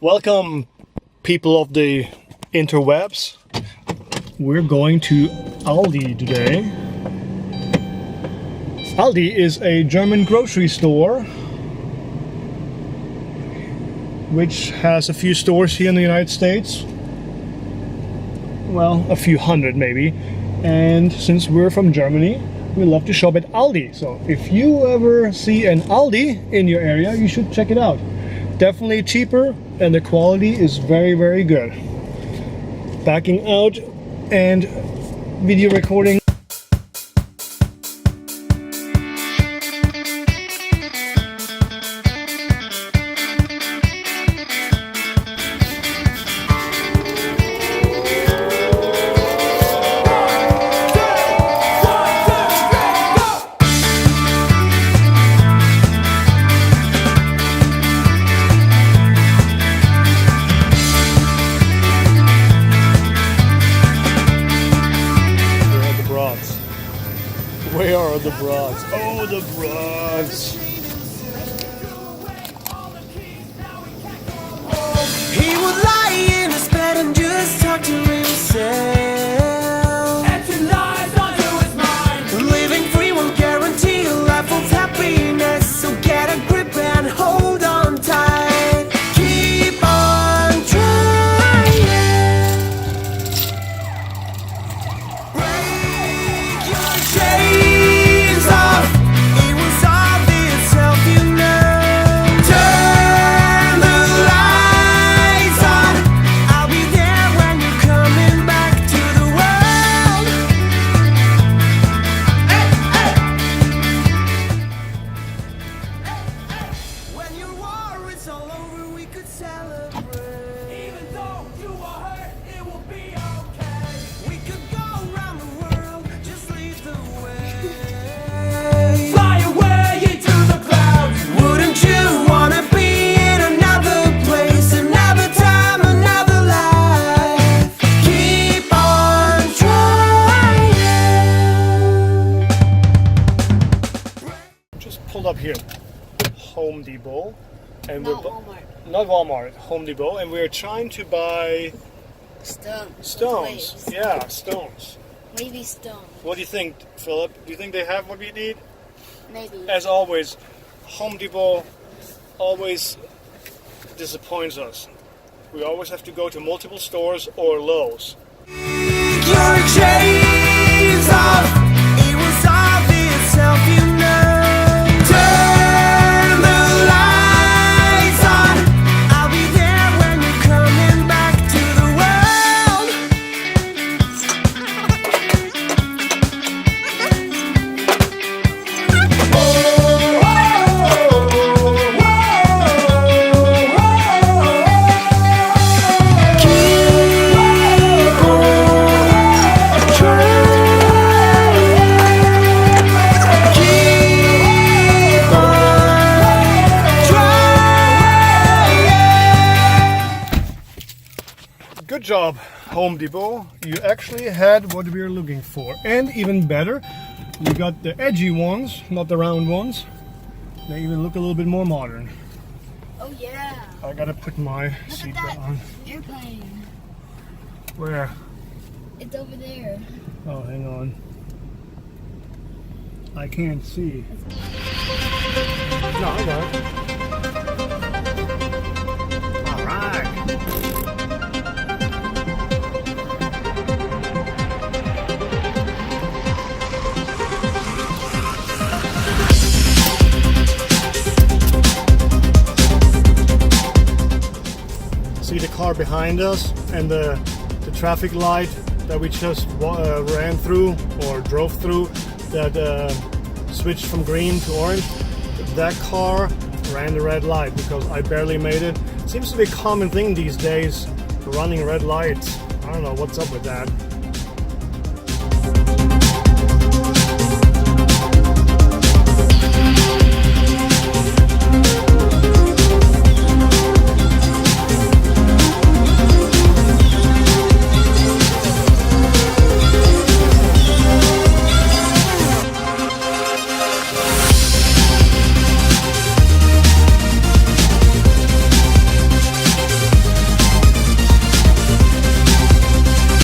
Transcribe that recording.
Welcome, people of the interwebs. We're going to ALDI today. ALDI is a German grocery store which has a few stores here in the United States. Well, a few hundred maybe. And since we're from Germany, we love to shop at ALDI. So if you ever see an ALDI in your area, you should check it out. Definitely cheaper, and the quality is very, very good. Backing out and video recording. Where are the broads? Oh, the broads! He would lie in his bed and just talk to himself. Empty lies onto his mind. Living free won't guarantee a life of happiness. So get a grip and hold on tight. Keep on trying. Break your chains. Pulled up here, Home Depot, and Not Walmart, Home Depot, and we're trying to buy stones. Yeah, stones. Maybe stones. What do you think, Philip? Do you think they have what we need? Maybe. As always, Home Depot always disappoints us. We always have to go to multiple stores or Lowe's. Your chains off. It was obvious self, you know. Good job, Home Depot. You actually had what we were looking for. And even better, we got the edgy ones, not the round ones. They even look a little bit more modern. Oh yeah. I gotta put my seatbelt on. Airplane. Where? It's over there. Oh, hang on. I can't see. No, I got it. All right. See the car behind us and the traffic light that we just ran through or drove through that switched from green to orange. That car ran the red light because I barely made it. Seems to be a common thing these days, running red lights. I don't know what's up with that.